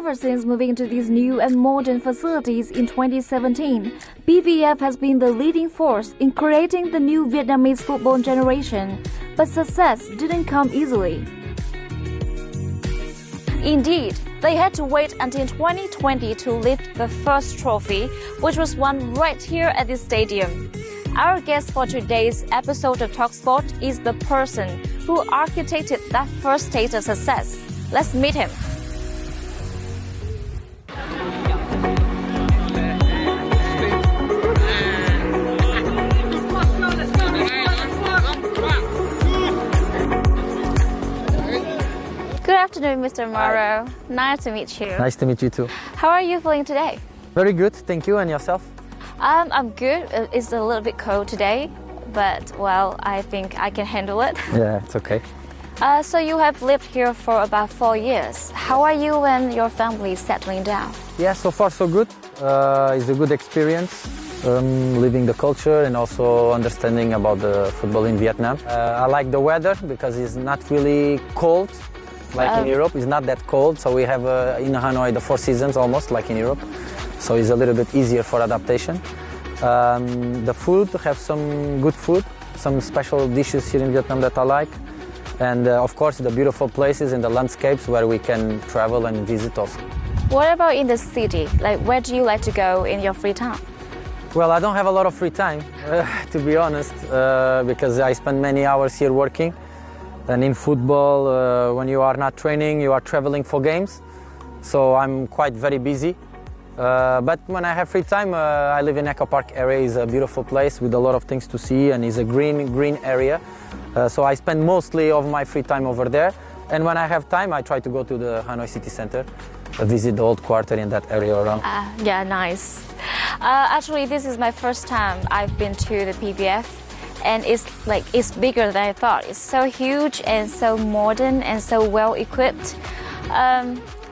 Ever since moving to these new and modern facilities in 2017, PVF has been the leading force in creating the new Vietnamese football generation. But success didn't come easily. Indeed, they had to wait until 2020 to lift the first trophy, which was won right here at this stadium. Our guest for today's episode of TalkSport is the person who architected that first taste of success. Let's meet him. Good afternoon, Mr. Mauro. Nice to meet you. Nice to meet you too. How are you feeling today? Very good, thank you. And yourself? I'm good. It's a little bit cold today, but well, I think I can handle it. Yeah, it's okay. So you have lived here for about 4 years. How are you and your family settling down? Yeah, so far so good. It's a good experience, living the culture and also understanding about the football in Vietnam. I like the weather because it's not really cold like in Europe. It's not that cold, so we have in Hanoi the 4 seasons almost like in Europe. So it's a little bit easier for adaptation. The food, have some good food, some special dishes here in Vietnam that I like. And of course the beautiful places and the landscapes where we can travel and visit also. What about in the city? Like, where do you like to go in your free time? Well, I don't have a lot of free time, to be honest, because I spend many hours here working. And in football, when you are not training, you are traveling for games. So I'm quite very busy. But when I have free time, I live in Eco Park area. It's a beautiful place with a lot of things to see, and it's a green area. So I spend mostly of my free time over there. And when I have time, I try to go to the Hanoi city center, visit the old quarter in that area around. Yeah, nice. Actually, this is my first time I've been to the PVF, and it's bigger than I thought. It's so huge and so modern and so well equipped.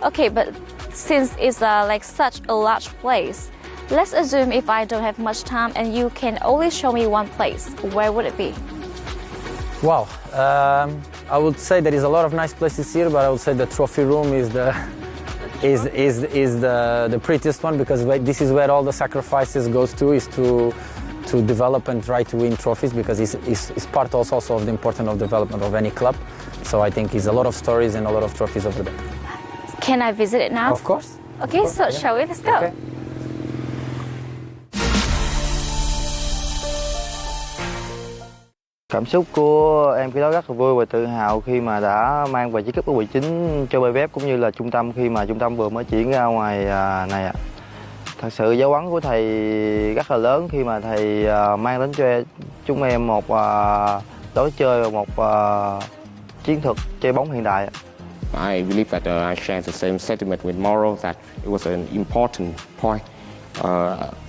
Okay, but since it's such a large place, let's assume if I don't have much time and you can only show me one place, where would it be? Wow, I would say there is a lot of nice places here, but I would say the trophy room is the prettiest one, because this is where all the sacrifices goes to, is to develop and try to win trophies, because it's part also of the importance of development of any club. So I think it's a lot of stories and a lot of trophies over there. Can I visit it now? Of course. Okay, of course, so yeah. shall we? Let's go. Okay. Cảm xúc của em khi đó rất là vui và tự hào khi mà đã mang về chiếc cúp U19 cho PVF, cũng như là trung tâm khi mà trung tâm vừa mới chuyển ra ngoài này ạ. Thật sự dấu ấn của thầy rất là lớn khi mà thầy mang đến cho chúng em một lối chơi và một chiến thuật chơi bóng hiện đại. I believe that I share the same sentiment with Mauro, that it was an important point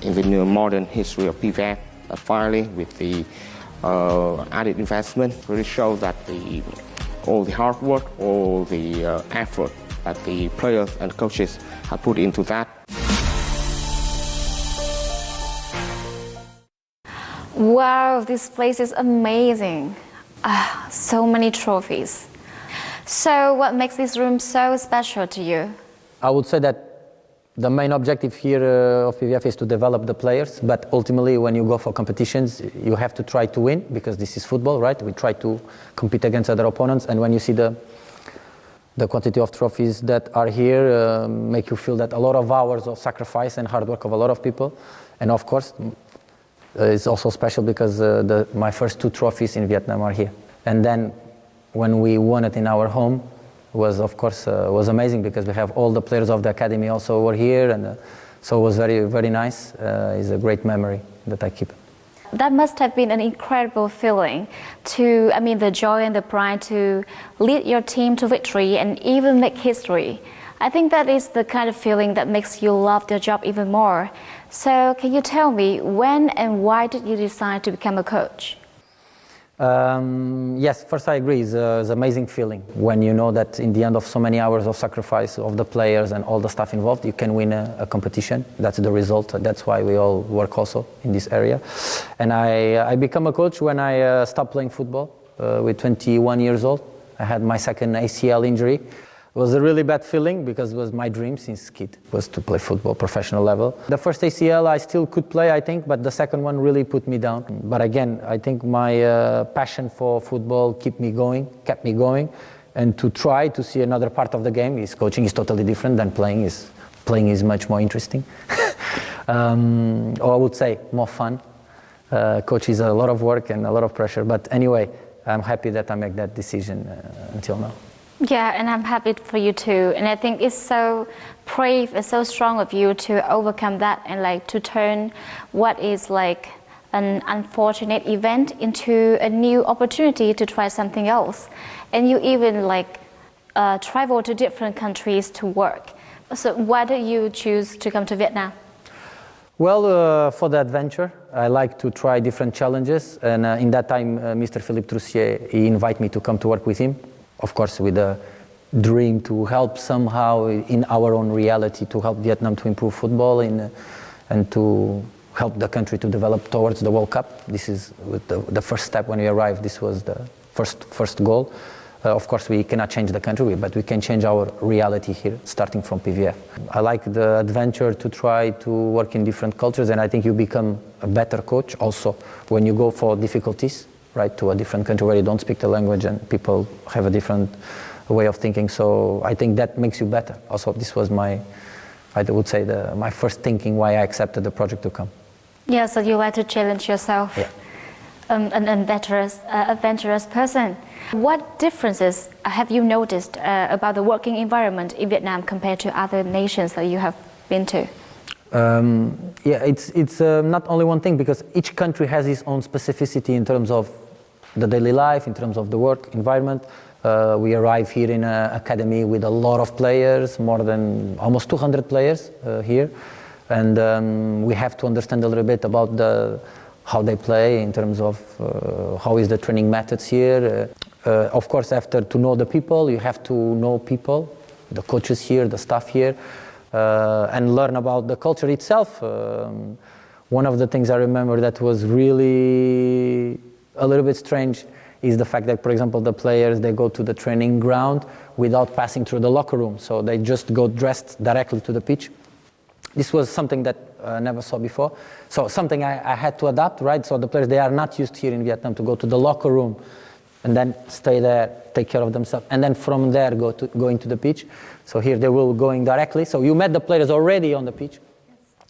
in the modern history of PVF. That finally, with the added investment, really show that all the hard work, all the effort that the players and coaches have put into that. Wow, this place is amazing. So many trophies. So what makes this room so special to you? I would say that the main objective here of PVF is to develop the players, but ultimately when you go for competitions, you have to try to win, because this is football, right? We try to compete against other opponents, and when you see the quantity of trophies that are here, make you feel that a lot of hours of sacrifice and hard work of a lot of people. And of course, it's also special because my first 2 trophies in Vietnam are here. And then when we won it in our home, was of course was amazing, because we have all the players of the academy also were here, and so it was very, very nice. It's a great memory that I keep. That must have been an incredible feeling the joy and the pride to lead your team to victory and even make history. I think that is the kind of feeling that makes you love your job even more. So can you tell me, when and why did you decide to become a coach? Yes, first I agree, it's an amazing feeling when you know that in the end of so many hours of sacrifice of the players and all the stuff involved, you can win a competition. That's the result. That's why we all work also in this area. And I became a coach when I stopped playing football with 21 years old. I had my second ACL injury. It was a really bad feeling because it was my dream since kid, was to play football professional level. The first ACL I still could play, I think, but the second one really put me down. But again, I think my passion for football kept me going. And to try to see another part of the game is coaching is totally different than playing. Playing is much more interesting. Or I would say more fun. Coach is a lot of work and a lot of pressure. But anyway, I'm happy that I made that decision until now. Yeah, and I'm happy for you too. And I think it's so brave and so strong of you to overcome that and like to turn what is like an unfortunate event into a new opportunity to try something else. And you even like travel to different countries to work. So why did you choose to come to Vietnam? Well, for the adventure, I like to try different challenges. And in that time, Mr. Philippe Troussier, he invited me to come to work with him. Of course, with a dream to help somehow in our own reality, to help Vietnam to improve football and to help the country to develop towards the World Cup. This is the first step when we arrived. This was the first goal. Of course, we cannot change the country, but we can change our reality here, starting from PVF. I like the adventure to try to work in different cultures, and I think you become a better coach also when you go for difficulties, right, to a different country where you don't speak the language and people have a different way of thinking. So I think that makes you better. Also, this was my first thinking why I accepted the project to come. Yeah, so you like to challenge yourself. Yeah. An adventurous person. What differences have you noticed about the working environment in Vietnam compared to other nations that you have been to? It's not only one thing, because each country has its own specificity in terms of the daily life, in terms of the work environment. We arrive here in an academy with a lot of players, more than almost 200 players here, and we have to understand a little bit about how they play in terms of how is the training methods here. Of course, after to know the people, you have to know people, the coaches here, the staff here, and learn about the culture itself. One of the things I remember that was really a little bit strange is the fact that, for example, the players, they go to the training ground without passing through the locker room. So they just go dressed directly to the pitch. This was something that I never saw before. So something I had to adapt, right? So the players, they are not used here in Vietnam to go to the locker room and then stay there, take care of themselves, and then from there go into the pitch. So here they will going directly. So you met the players already on the pitch.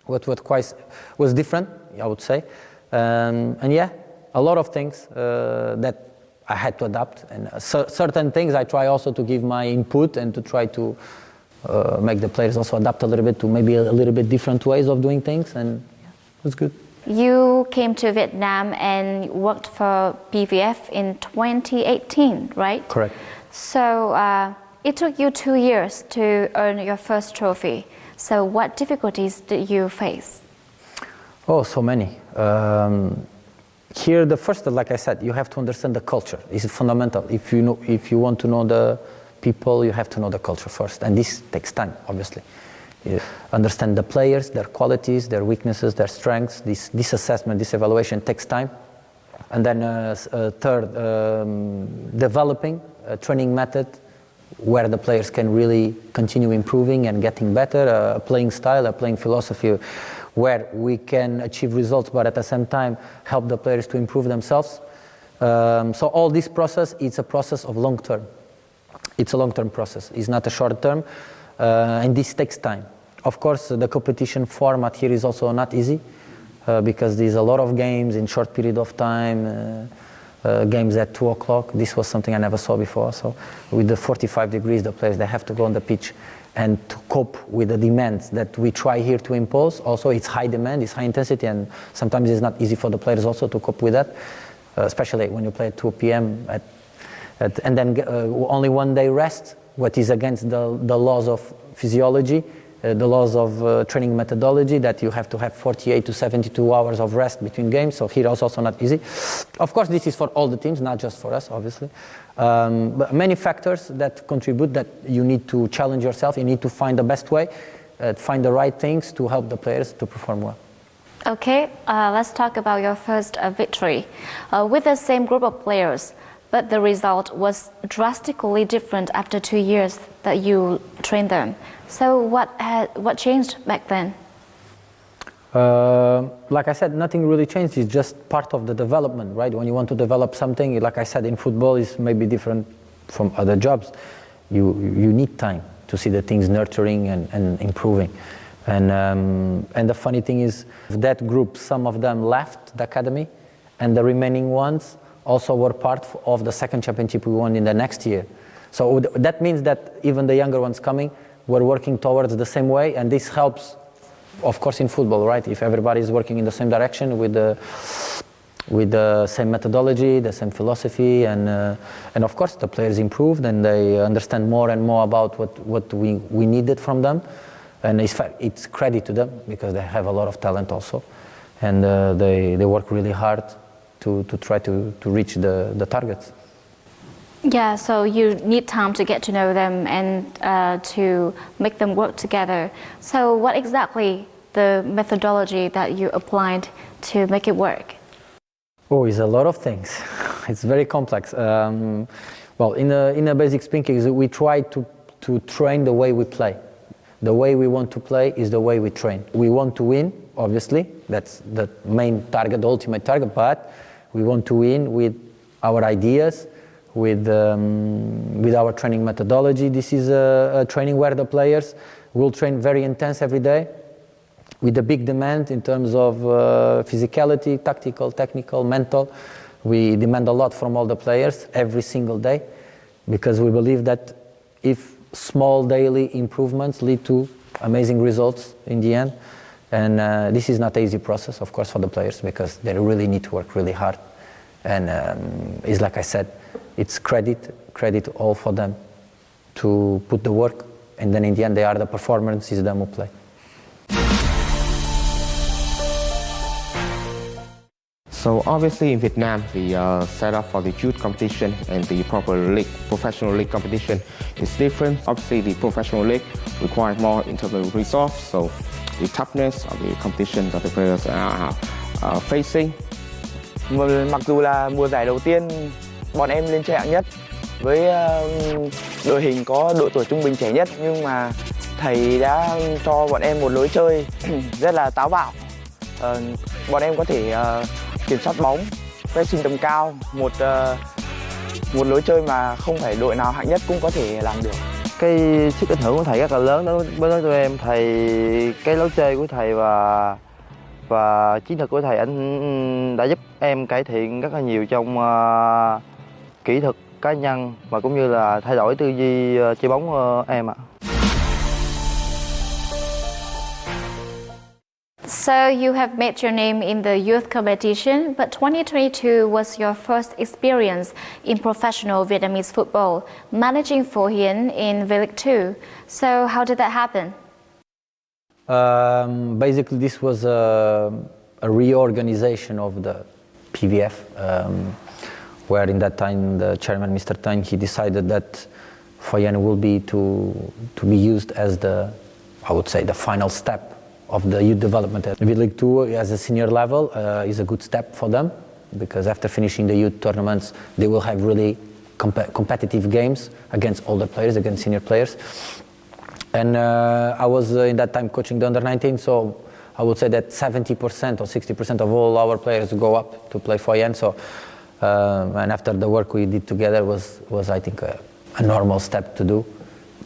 What was different, I would say. And yeah, a lot of things that I had to adapt. And certain things I try also to give my input and to try to make the players also adapt a little bit to maybe a little bit different ways of doing things, and it was good. You came to Vietnam and worked for PVF in 2018, right? Correct. So it took you 2 years to earn your first trophy. So what difficulties did you face? Oh, so many. Here, the first, like I said, you have to understand the culture. It's fundamental. If you want to know the people, you have to know the culture first, and this takes time, obviously. You understand the players, their qualities, their weaknesses, their strengths. This assessment, this evaluation takes time. And then third, developing a training method where the players can really continue improving and getting better, a playing style, a playing philosophy where we can achieve results, but at the same time help the players to improve themselves. So all this process, it's a process of long term. It's a long-term process. It's not a short term, and this takes time. Of course, the competition format here is also not easy because there's a lot of games in short period of time, games at 2 o'clock. This was something I never saw before. So with the 45 degrees, the players, they have to go on the pitch and to cope with the demands that we try here to impose. Also, it's high demand, it's high intensity, and sometimes it's not easy for the players also to cope with that, especially when you play at 2 p.m. And then only 1 day rest, what is against the laws of physiology, the laws of training methodology, that you have to have 48 to 72 hours of rest between games. So here it's also not easy. Of course, this is for all the teams, not just for us, obviously. But many factors that contribute, that you need to challenge yourself. You need to find the best way, find the right things to help the players to perform well. Okay, let's talk about your first victory. With the same group of players, but the result was drastically different after 2 years that you trained them. So what changed back then? Like I said, nothing really changed. It's just part of the development, right? When you want to develop something, like I said, in football, it's maybe different from other jobs. You need time to see the things nurturing and improving. And the funny thing is, that group, some of them left the academy, and the remaining ones also were part of the second championship we won in the next year. So that means that even the younger ones coming were working towards the same way, and this helps, of course, in football, right? If everybody is working in the same direction with the same methodology, the same philosophy, and of course the players improved and they understand more and more about what we needed from them, and it's credit to them because they have a lot of talent also, and they work really hard to try to reach the targets. Yeah, so you need time to get to know them and to make them work together. So what exactly the methodology that you applied to make it work? Oh, it's a lot of things. It's very complex. Well, in a basic speaking, we try to train the way we play. The way we want to play is the way we train. We want to win, obviously. That's the main target, the ultimate target. But we want to win with our ideas, with our training methodology. This is a training where the players will train very intense every day, with a big demand in terms of physicality, tactical, technical, mental. We demand a lot from all the players every single day, because we believe that if small daily improvements lead to amazing results in the end. And this is not an easy process, of course, for the players, because they really need to work really hard. And it's like I said, it's credit all for them to put the work, and then in the end they are the performers, it's them who play. So obviously in Vietnam, the setup for the youth competition and the professional league competition is different. Obviously the professional league requires more in terms of resource, so the toughness of the competition that the players are facing. Mặc dù là mùa giải đầu tiên bọn em lên chơi hạng nhất với đội hình có độ tuổi trung bình trẻ nhất, nhưng mà thầy đã cho bọn em một lối chơi rất là táo bạo. Bọn em có thể kiểm soát bóng, pressing tầm cao, một lối chơi mà không phải đội nào hạng nhất cũng có thể làm được. Cái sức ảnh hưởng của thầy rất là lớn đối với tụi em. Cái lối chơi của thầy và chiến thuật của thầy, anh đã giúp em cải thiện rất là nhiều trong kỹ thuật cá nhân và cũng như là thay đổi tư duy chơi bóng của em ạ. So you have made your name in the youth competition, but 2022 was your first experience in professional Vietnamese football, managing Phổ Hiền in V-League 2. So how did that happen? Basically, this was a reorganization of the PVF, where in that time the chairman, Mr. Tang, he decided that Phổ Hiền will be to be used as I would say, the final step of the youth development. V-League 2 as a senior level is a good step for them, because after finishing the youth tournaments, they will have really competitive games against older players, against senior players. And I was in that time coaching the under-19, so I would say that 70% or 60% of all our players go up to play for Yen. So, and after the work we did together was I think a normal step to do,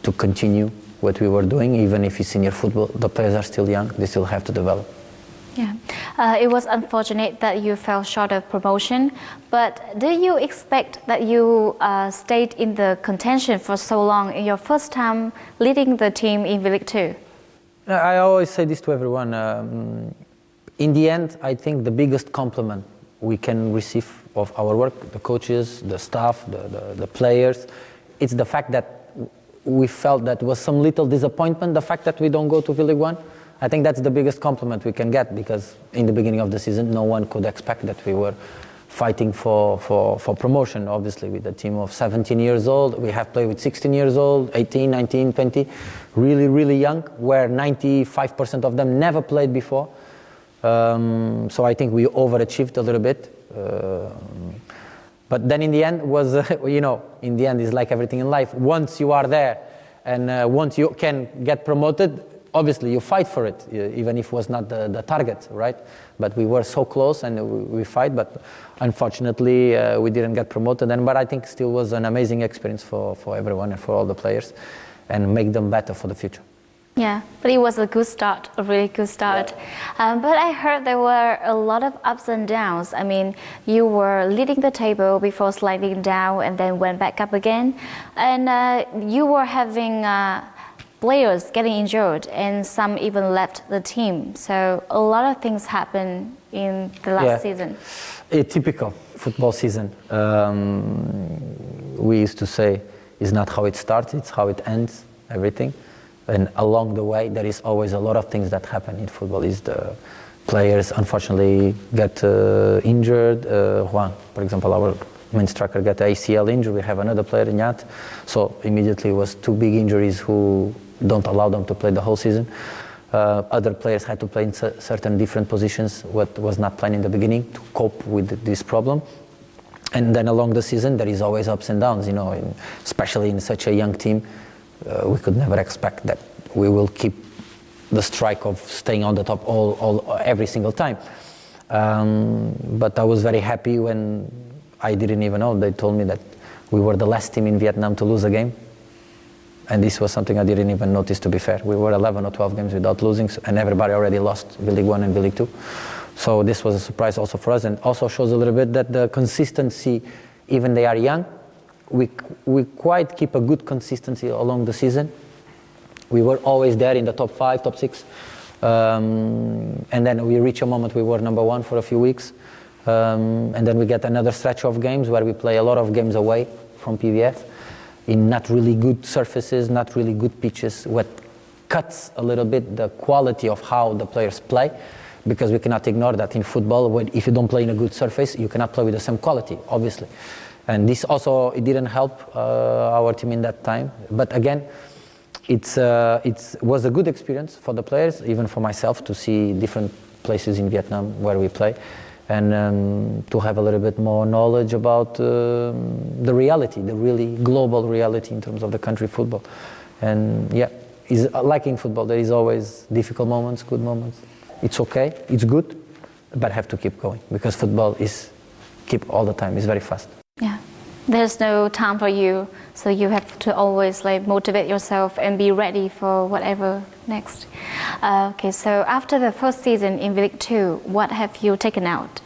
to continue what we were doing. Even if it's senior football, the players are still young, they still have to develop. Yeah, it was unfortunate that you fell short of promotion, but did you expect that you stayed in the contention for so long in your first time leading the team in V-League 2? I always say this to everyone. In the end, I think the biggest compliment we can receive of our work, the coaches, the staff, the players, it's the fact that we felt that was some little disappointment, the fact that we don't go to V-League 1. I think that's the biggest compliment we can get, because in the beginning of the season, no one could expect that we were fighting for promotion. Obviously, with a team of 17 years old, we have played with 16 years old, 18, 19, 20, really, really young, where 95% of them never played before. So I think we overachieved a little bit. But then in the end was, in the end it's like everything in life. Once you are there and once you can get promoted, obviously you fight for it, even if it was not the target, right? But we were so close and we fight, but unfortunately we didn't get promoted. But I think still was an amazing experience for everyone and for all the players, and make them better for the future. Yeah, but it was a good start, a really good start. Yeah. But I heard there were a lot of ups and downs. I mean, you were leading the table before sliding down and then went back up again. And you were having players getting injured and some even left the team. So a lot of things happened in the last season. A typical football season. We used to say, it's not how it starts, it's how it ends, everything. And along the way, there is always a lot of things that happen in football. Is the players, unfortunately, get injured. Juan, for example, our main striker, got ACL injury. We have another player, Iñat. So immediately was two big injuries who don't allow them to play the whole season. Other players had to play in certain different positions, what was not planned in the beginning, to cope with this problem. And then along the season, there is always ups and downs, especially in such a young team. We could never expect that we will keep the strike of staying on the top every single time. But I was very happy when I didn't even know. They told me that we were the last team in Vietnam to lose a game. And this was something I didn't even notice, to be fair. We were 11 or 12 games without losing, and everybody already lost V-League 1 and V-League 2. So this was a surprise also for us, and also shows a little bit that the consistency, even they are young, we quite keep a good consistency along the season. We were always there in the top 5, top 6. And then we reach a moment we were number 1 for a few weeks. And then we get another stretch of games where we play a lot of games away from PVF in not really good surfaces, not really good pitches, what cuts a little bit the quality of how the players play, because we cannot ignore that in football, if you don't play in a good surface, you cannot play with the same quality, obviously. And this also, it didn't help our team in that time. But again, it was a good experience for the players, even for myself, to see different places in Vietnam where we play, and to have a little bit more knowledge about the reality, the really global reality in terms of the country football. And yeah, like in football, there is always difficult moments, good moments. It's okay, it's good, but have to keep going, because football is keep all the time, it's very fast. Yeah, there's no time for you, so you have to always motivate yourself and be ready for whatever next. Okay, so after the first season in V-League 2, what have you taken out?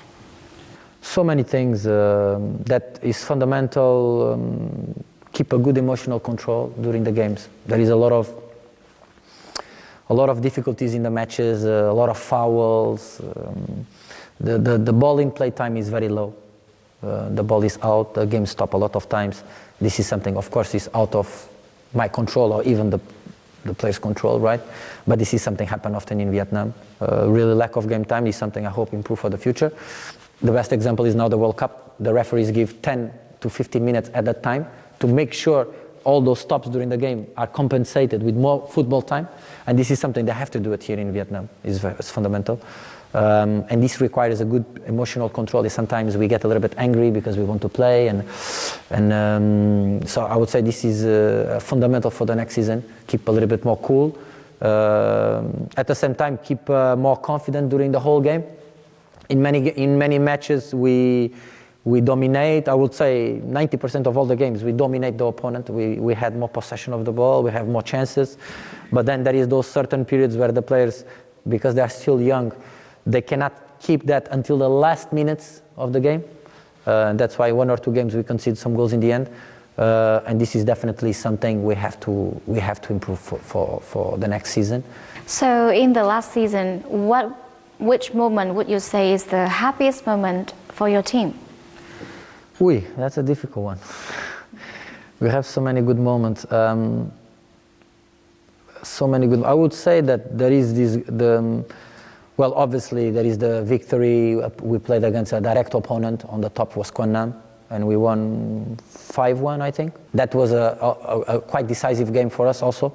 So many things that is fundamental. Keep a good emotional control during the games. There is a lot of difficulties in the matches, a lot of fouls. The ball in play time is very low. The ball is out, the game stop a lot of times. This is something, of course, is out of my control or even the player's control, right? But this is something happen often in Vietnam. Really lack of game time is something I hope improve for the future. The best example is now the World Cup. The referees give 10 to 15 minutes at that time to make sure all those stops during the game are compensated with more football time. And this is something they have to do it here in Vietnam. It's fundamental. And this requires a good emotional control. Sometimes we get a little bit angry because we want to play, and so I would say this is fundamental for the next season. Keep a little bit more cool. At the same time, keep more confident during the whole game. In many matches, we dominate. I would say 90% of all the games we dominate the opponent. We had more possession of the ball. We have more chances, but then there is those certain periods where the players, because they are still young, they cannot keep that until the last minutes of the game. And that's why 1 or 2 games we concede some goals in the end. And this is definitely something we have to improve for the next season. So in the last season, which moment would you say is the happiest moment for your team? That's a difficult one. We have so many good moments. I would say that there is well, obviously, there is the victory. We played against a direct opponent. On the top was Quang Nam, and we won 5-1, I think. That was a quite decisive game for us also,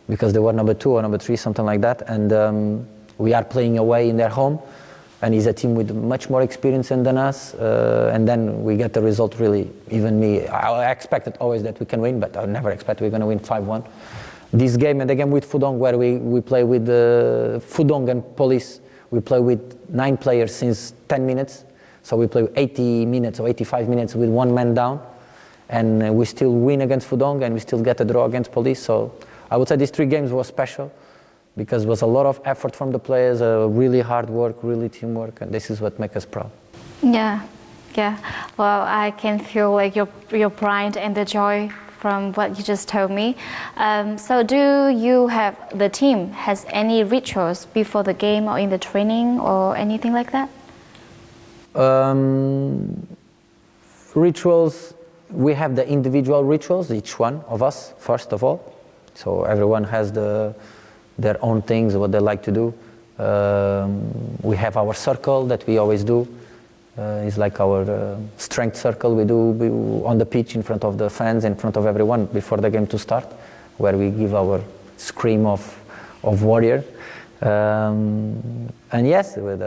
because they were number 2 or number 3, something like that. And we are playing away in their home, and he's a team with much more experience than us, and then we get the result really, even me. I expected always that we can win, but I never expect we're going to win 5-1. This game and the game with Pudong, where we play with Pudong and Police, we play with 9 players since 10 minutes, so we play 80 minutes or 85 minutes with 1 man down, and we still win against Pudong and we still get a draw against Police. So I would say these 3 games were special, because it was a lot of effort from the players, really hard work, really teamwork, and this is what makes us proud. Yeah. Well, I can feel like your pride and the joy from what you just told me. So do you have, the team has any rituals before the game or in the training or anything like that? Rituals, we have the individual rituals, each one of us, first of all. So everyone has their own things, what they like to do. We have our circle that we always do. It's like our strength circle we do on the pitch in front of the fans, in front of everyone before the game to start, where we give our scream of warrior. And yes, with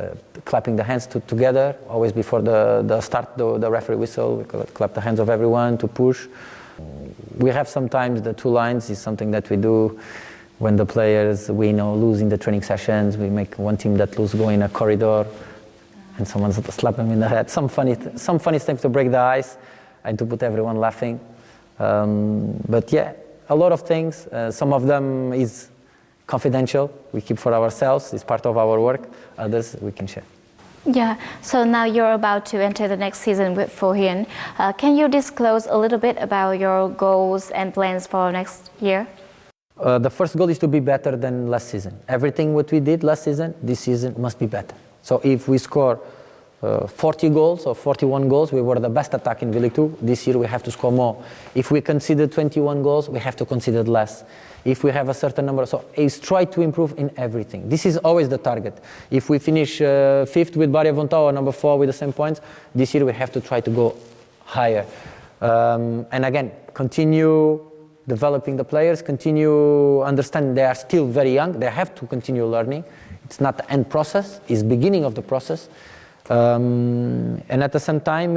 clapping the hands together, always before the start, the referee whistle, we clap the hands of everyone to push. We have sometimes the 2 lines is something that we do when the players win or lose in the training sessions. We make one team that lose go in a corridor and someone slap them in the head. Some funny stuff to break the ice and to put everyone laughing. But yeah, a lot of things. Some of them is confidential. We keep for ourselves. It's part of our work. Others we can share. Yeah, so now you're about to enter the next season with Phổ Hiền. Can you disclose a little bit about your goals and plans for next year? The first goal is to be better than last season. Everything what we did last season, this season must be better. So if we score 40 goals or 41 goals, we were the best attack in V-League 2. This year we have to score more. If we concede 21 goals, we have to concede less. If we have a certain number, so it's try to improve in everything. This is always the target. If we finish 5th with Barya Vontau or number 4 with the same points, this year we have to try to go higher. And again, continue developing the players, continue understanding they are still very young, they have to continue learning. It's not the end process, it's beginning of the process. And at the same time,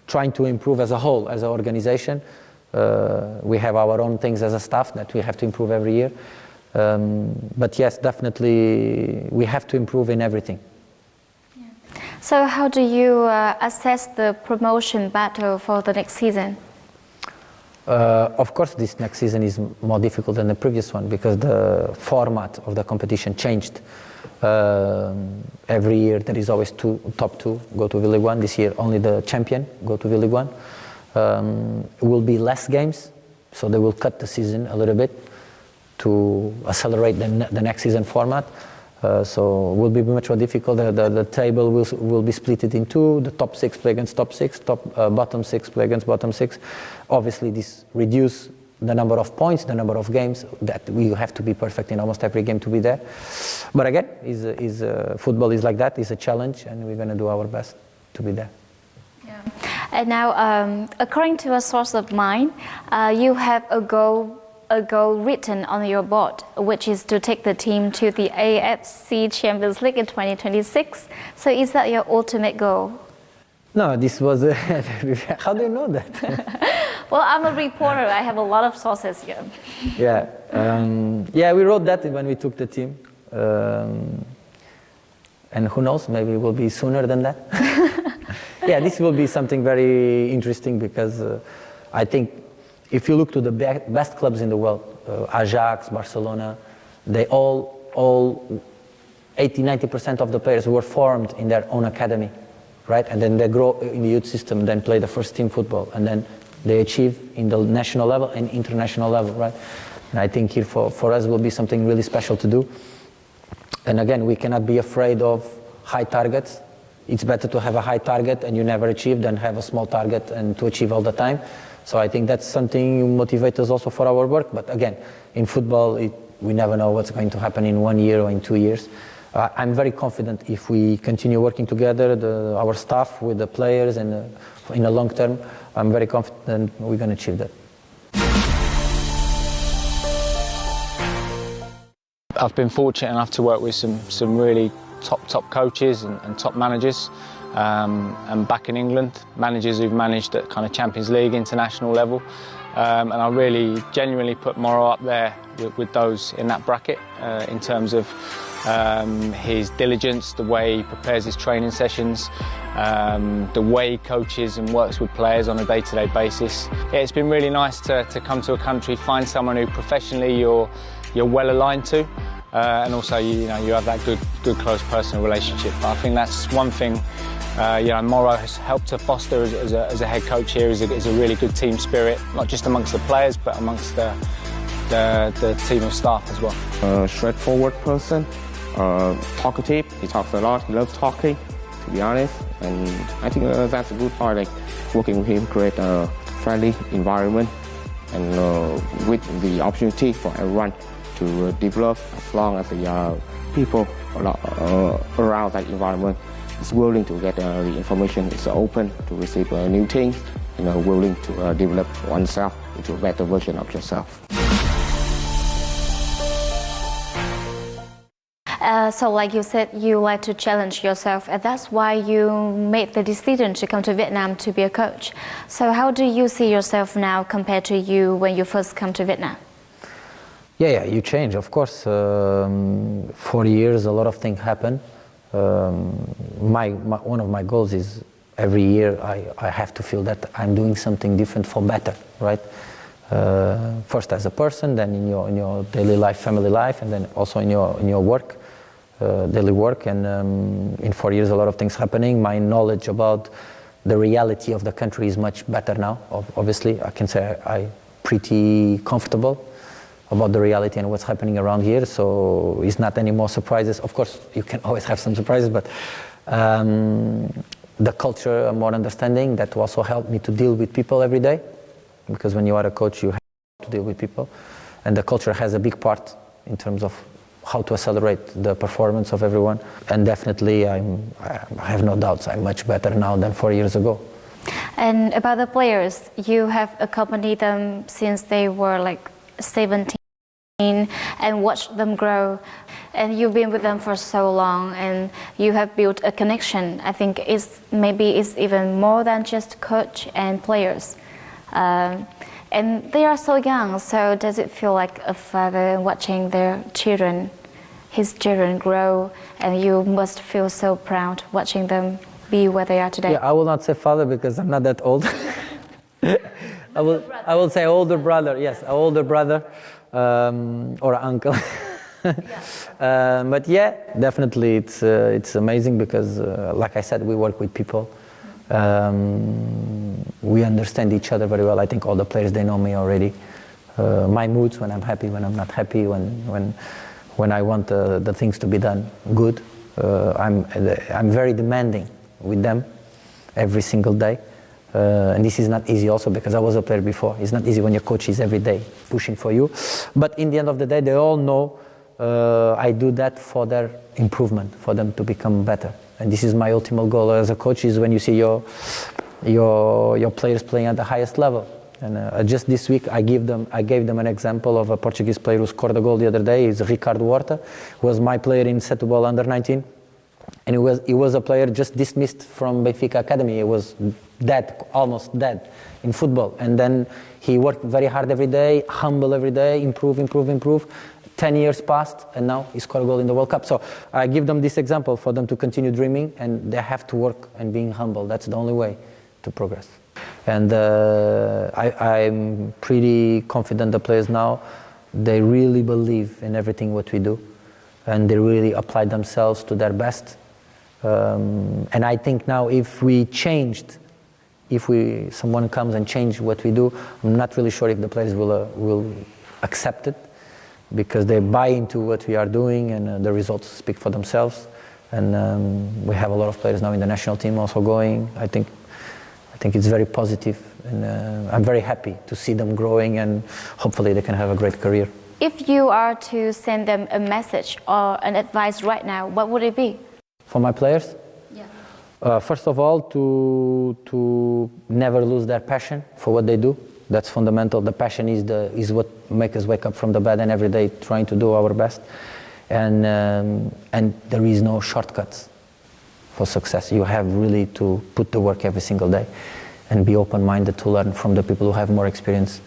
trying to improve as a whole, as an organization. We have our own things as a staff that we have to improve every year. But yes, definitely we have to improve in everything. Yeah. So how do you assess the promotion battle for the next season? Of course, this next season is more difficult than the previous one because the format of the competition changed. Every year there is always top two go to V-League 1. This year only the champion go to V-League 1. It will be less games, so they will cut the season a little bit to accelerate the next season format. So it will be much more difficult. The table will be split in 2. The top 6 play against top 6. Bottom 6 play against bottom 6. Obviously, this reduces the number of points, the number of games that we have to be perfect in almost every game to be there. But again, football is like that. It's a challenge, and we're going to do our best to be there. Yeah. And now, according to a source of mine, you have a goal written on your board, which is to take the team to the AFC Champions League in 2026. So is that your ultimate goal? No, this was... How do you know that? Well, I'm a reporter. I have a lot of sources here. Yeah, yeah, we wrote that when we took the team. And who knows, maybe it will be sooner than that. Yeah, this will be something very interesting because I think if you look to the best clubs in the world, Ajax, Barcelona, they all 80-90% of the players were formed in their own academy, right? And then they grow in the youth system, then play the first team football, and then they achieve in the national level and international level, right? And I think here for us will be something really special to do. And again, we cannot be afraid of high targets. It's better to have a high target and you never achieve than have a small target and to achieve all the time. So I think that's something motivates us also for our work. But again, in football, we never know what's going to happen in 1 year or in 2 years. I'm very confident if we continue working together, our staff with the players, and in the long term, I'm very confident we're going to achieve that. I've been fortunate enough to work with some really top coaches and top managers. And back in England, managers who've managed at kind of Champions League, international level. And I really genuinely put Mauro up there with those in that bracket in terms of his diligence, the way he prepares his training sessions, the way he coaches and works with players on a day-to-day basis. Yeah, it's been really nice to come to a country, find someone who professionally you're well aligned to, and also you have that good close personal relationship. But I think that's one thing Mauro has helped to foster as a head coach here is a really good team spirit, not just amongst the players but amongst the team of staff as well. A straightforward person, talkative. He talks a lot. He loves talking, to be honest. And I think that's a good part. Like working with him, create a friendly environment, and with the opportunity for everyone to develop as long as the people around that environment is willing to get the information, is open to receive new things, willing to develop oneself into a better version of yourself. So like you said, you like to challenge yourself, and that's why you made the decision to come to Vietnam to be a coach. So how do you see yourself now compared to you when you first come to Vietnam? Yeah, you change, of course. 4 years, a lot of things happen. One of my goals is every year I have to feel that I'm doing something different for better, right? First as a person, then in your daily life, family life, and then also in your work, daily work. And in 4 years, a lot of things happening. My knowledge about the reality of the country is much better now. Obviously, I can say I'm pretty comfortable about the reality and what's happening around here, so it's not any more surprises. Of course, you can always have some surprises, but the culture, more understanding, that also helped me to deal with people every day, because when you are a coach, you have to deal with people, and the culture has a big part in terms of how to accelerate the performance of everyone. And definitely, I have no doubts, I'm much better now than 4 years ago. And about the players, you have accompanied them since they were like 17 and watched them grow, and you've been with them for so long, and you have built a connection. I think maybe it's even more than just coach and players, and they are so young. So does it feel like a father watching his children grow, and you must feel so proud watching them be where they are today? Yeah, I will not say father because I'm not that old. I will say older brother. Yes, older brother. Or uncle. But yeah, definitely it's amazing because like I said, we work with people, we understand each other very well. I think all the players, they know me already, my moods, when I'm happy, when I'm not happy, when I want the things to be done good. I'm very demanding with them every single day. And this is not easy also because I was a player before. It's not easy when your coach is every day pushing for you. But in the end of the day, they all know I do that for their improvement, for them to become better. And this is my ultimate goal as a coach, is when you see your players playing at the highest level. And just this week, I gave them an example of a Portuguese player who scored a goal the other day. It's Ricardo Horta, who was my player in Setúbal under 19. And he was a player just dismissed from Benfica Academy. He was dead, almost dead in football. And then he worked very hard every day, humble every day, improve. 10 years passed, and now he scored a goal in the World Cup. So I give them this example for them to continue dreaming, and they have to work and being humble. That's the only way to progress. And I'm pretty confident the players now, they really believe in everything what we do, and they really apply themselves to their best. And I think now if someone comes and change what we do, I'm not really sure if the players will accept it, because they buy into what we are doing, and the results speak for themselves. And we have a lot of players now in the national team also going. I think it's very positive, and I'm very happy to see them growing, and hopefully they can have a great career. If you are to send them a message or an advice right now, what would it be? For my players? Yeah. First of all, to never lose their passion for what they do. That's fundamental. The passion is what makes us wake up from the bed and every day trying to do our best. and there is no shortcuts for success. You have really to put the work every single day and be open-minded to learn from the people who have more experience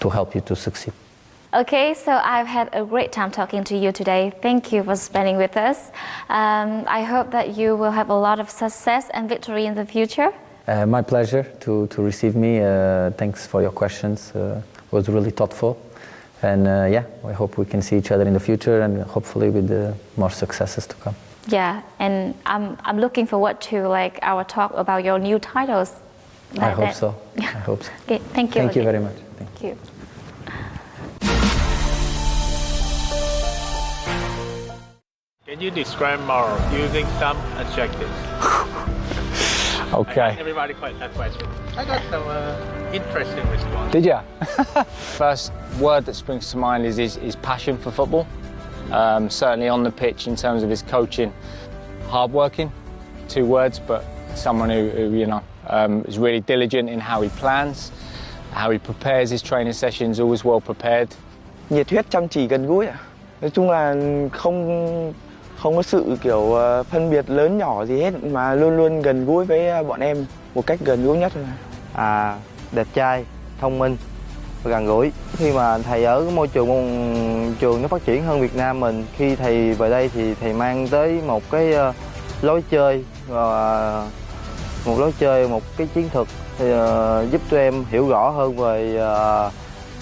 to help you to succeed. Okay, so I've had a great time talking to you today. Thank you for spending with us. I hope that you will have a lot of success and victory in the future. My pleasure to receive me. Thanks for your questions. It was really thoughtful. And yeah, I hope we can see each other in the future and hopefully with more successes to come. Yeah, and I'm looking forward to like our talk about your new titles. I hope so. I hope so. Okay, thank you. Thank you again. very much. Thank you. Can you describe Mauro using some adjectives? Okay. Everybody quite that question. I got some interesting response. Did ya? First word that springs to mind is his passion for football. Certainly on the pitch in terms of his coaching, hardworking, 2 words, but someone who you know is really diligent in how he plans, how he prepares his training sessions, always well prepared. Nhiệt huyết, chăm chỉ, gần gũi ạ. Nói chung là không có sự kiểu phân biệt lớn nhỏ gì hết mà luôn luôn gần gũi với bọn em một cách gần gũi nhất. Đẹp trai, thông minh và gần gũi. Khi mà thầy ở cái môi trường nó phát triển hơn Việt Nam mình, khi thầy về đây thì thầy mang tới một cái lối chơi và một cái chiến thuật thì, giúp cho em hiểu rõ hơn về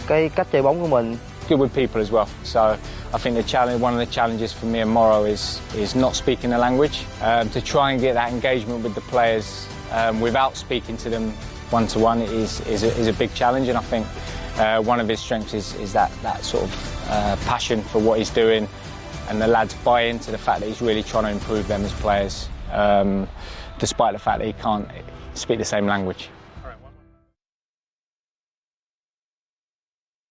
cái cách chơi bóng của mình. Good with people as well. So I think one of the challenges for me and Mauro is not speaking the language. To try and get that engagement with the players without speaking to them one-to-one is a big challenge, and I think one of his strengths is that sort of passion for what he's doing, and the lads buy into the fact that he's really trying to improve them as players, despite the fact that he can't speak the same language.